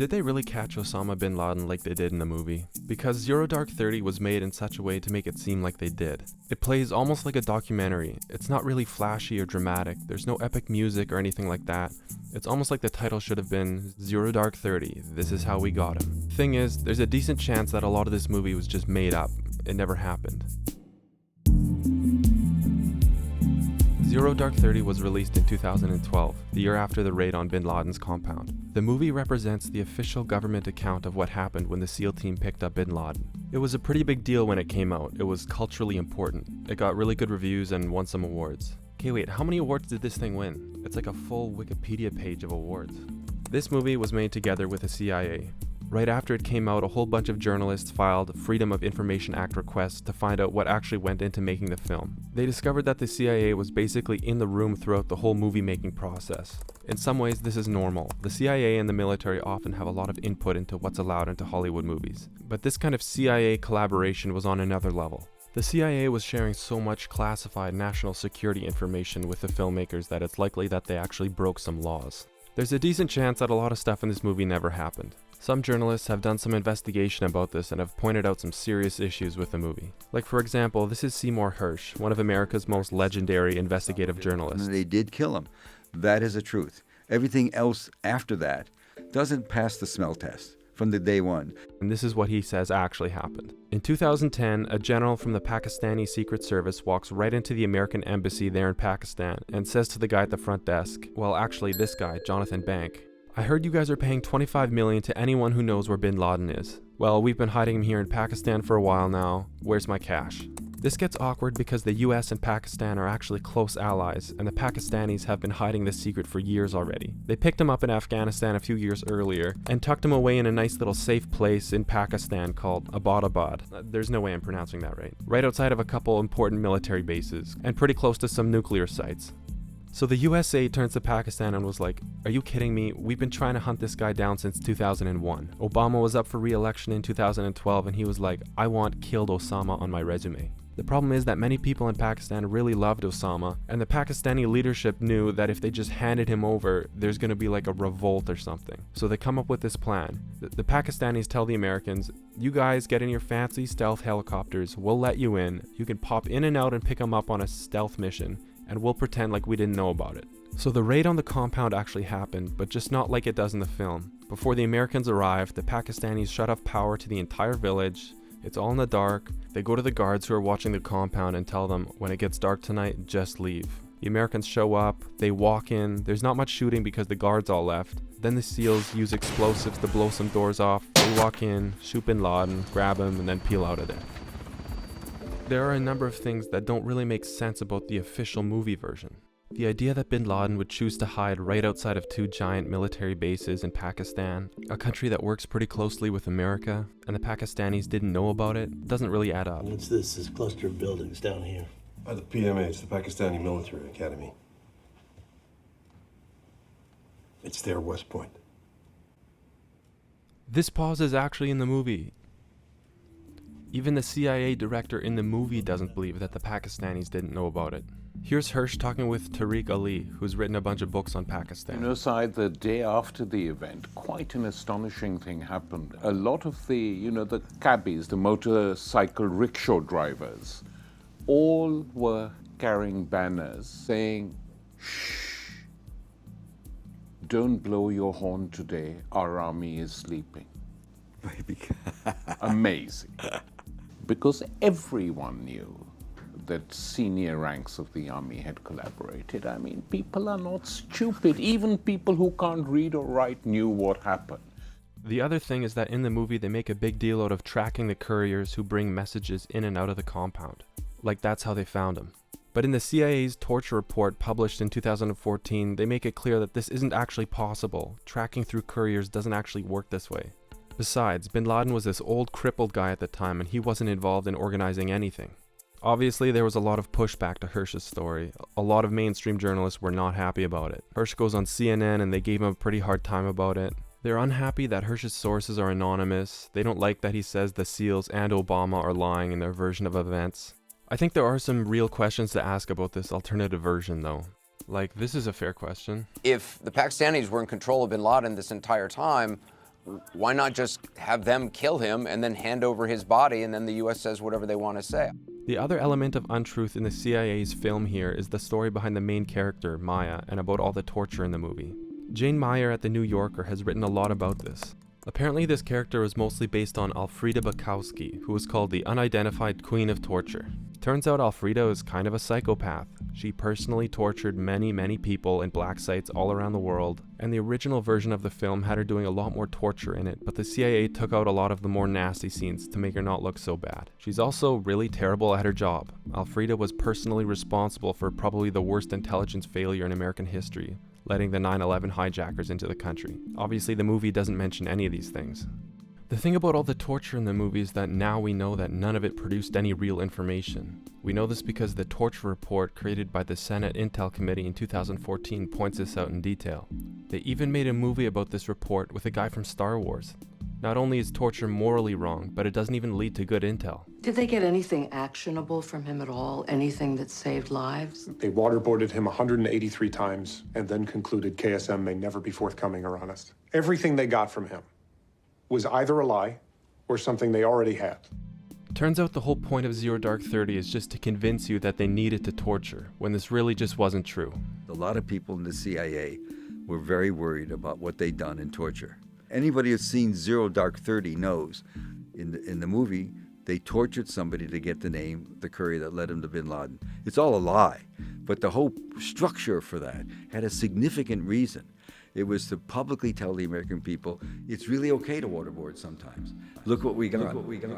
Did they really catch Osama bin Laden like they did in the movie? Because Zero Dark 30 was made in such a way to make it seem like they did. It plays almost like a documentary. It's not really flashy or dramatic. There's no epic music or anything like that. It's almost like the title should have been Zero Dark 30, This Is How We Got Him. Thing is, there's a decent chance that a lot of this movie was just made up. It never happened. Zero Dark 30 was released in 2012, the year after the raid on bin Laden's compound. The movie represents the official government account of what happened when the SEAL team picked up bin Laden. It was a pretty big deal when it came out. It was culturally important. It got really good reviews and won some awards. Okay, wait, how many awards did this thing win? It's like a full Wikipedia page of awards. This movie was made together with the CIA. Right after it came out, a whole bunch of journalists filed Freedom of Information Act requests to find out what actually went into making the film. They discovered that the CIA was basically in the room throughout the whole movie making process. In some ways, this is normal. The CIA and the military often have a lot of input into what's allowed into Hollywood movies. But this kind of CIA collaboration was on another level. The CIA was sharing so much classified national security information with the filmmakers that it's likely that they actually broke some laws. There's a decent chance that a lot of stuff in this movie never happened. Some journalists have done some investigation about this and have pointed out some serious issues with the movie. Like, for example, this is Seymour Hersh, one of America's most legendary investigative journalists. They did kill him. That is the truth. Everything else after that doesn't pass the smell test from the day one. And this is what he says actually happened. In 2010, a general from the Pakistani Secret Service walks right into the American embassy there in Pakistan and says to the guy at the front desk, well, actually this guy, Jonathan Bank, I heard you guys are paying $25 million to anyone who knows where bin Laden is. Well, we've been hiding him here in Pakistan for a while now. Where's my cash? This gets awkward because the US and Pakistan are actually close allies, and the Pakistanis have been hiding this secret for years already. They picked him up in Afghanistan a few years earlier and tucked him away in a nice little safe place in Pakistan called Abbottabad. There's no way I'm pronouncing that right outside of a couple important military bases, and pretty close to some nuclear sites. So the USA turns to Pakistan and was like, are you kidding me? We've been trying to hunt this guy down since 2001. Obama was up for re-election in 2012 and he was like, I want killed Osama on my resume. The problem is that many people in Pakistan really loved Osama, and the Pakistani leadership knew that if they just handed him over, there's going to be like a revolt or something. So they come up with this plan. The Pakistanis tell the Americans, you guys get in your fancy stealth helicopters, we'll let you in, you can pop in and out and pick them up on a stealth mission, and we'll pretend like we didn't know about it. So the raid on the compound actually happened, but just not like it does in the film. Before the Americans arrived, the Pakistanis shut off power to the entire village. It's all in the dark. They go to the guards who are watching the compound and tell them, when it gets dark tonight, just leave. The Americans show up, they walk in, there's not much shooting because the guards all left. Then the SEALs use explosives to blow some doors off. They walk in, shoot bin Laden, grab him, and then peel out of there. There are a number of things that don't really make sense about the official movie version. The idea that bin Laden would choose to hide right outside of two giant military bases in Pakistan, a country that works pretty closely with America, and the Pakistanis didn't know about it, doesn't really add up. What's this cluster of buildings down here? The PMH, the Pakistani Military Academy. It's their West Point. This pause is actually in the movie. Even the CIA director in the movie doesn't believe that the Pakistanis didn't know about it. Here's Hersh talking with Tariq Ali, who's written a bunch of books on Pakistan. You know, Syed, the day after the event, quite an astonishing thing happened. A lot of the cabbies, the motorcycle rickshaw drivers, all were carrying banners saying, shh, don't blow your horn today, our army is sleeping. Amazing. Because everyone knew that senior ranks of the army had collaborated. I mean, people are not stupid. Even people who can't read or write knew what happened. The other thing is that in the movie they make a big deal out of tracking the couriers who bring messages in and out of the compound. Like that's how they found him. But in the CIA's torture report published in 2014, they make it clear that this isn't actually possible. Tracking through couriers doesn't actually work this way. Besides, bin Laden was this old crippled guy at the time and he wasn't involved in organizing anything. Obviously, there was a lot of pushback to Hersh's story. A lot of mainstream journalists were not happy about it. Hersh goes on CNN and they gave him a pretty hard time about it. They're unhappy that Hersh's sources are anonymous. They don't like that he says the SEALs and Obama are lying in their version of events. I think there are some real questions to ask about this alternative version though. Like, this is a fair question. If the Pakistanis were in control of bin Laden this entire time, why not just have them kill him and then hand over his body, and then the U.S. says whatever they want to say? The other element of untruth in the CIA's film here is the story behind the main character, Maya, and about all the torture in the movie. Jane Meyer at The New Yorker has written a lot about this. Apparently this character was mostly based on Alfreda Bukowski, who was called the unidentified Queen of Torture. Turns out Alfreda is kind of a psychopath. She personally tortured many people in black sites all around the world, and the original version of the film had her doing a lot more torture in it, but the CIA took out a lot of the more nasty scenes to make her not look so bad. She's also really terrible at her job. Alfreda was personally responsible for probably the worst intelligence failure in American history, letting the 9/11 hijackers into the country. Obviously the movie doesn't mention any of these things. The thing about all the torture in the movie is that now we know that none of it produced any real information. We know this because the torture report created by the Senate Intel Committee in 2014 points this out in detail. They even made a movie about this report with a guy from Star Wars. Not only is torture morally wrong, but it doesn't even lead to good intel. Did they get anything actionable from him at all? Anything that saved lives? They waterboarded him 183 times and then concluded KSM may never be forthcoming or honest. Everything they got from him was either a lie or something they already had. Turns out the whole point of Zero Dark 30 is just to convince you that they needed to torture, when this really just wasn't true. A lot of people in the CIA were very worried about what they'd done in torture. Anybody who's seen Zero Dark 30 knows in the movie, they tortured somebody to get the name, the courier that led him to bin Laden. It's all a lie, but the whole structure for that had a significant reason. It was to publicly tell the American people, it's really okay to waterboard sometimes. Look what we got. Look what we got.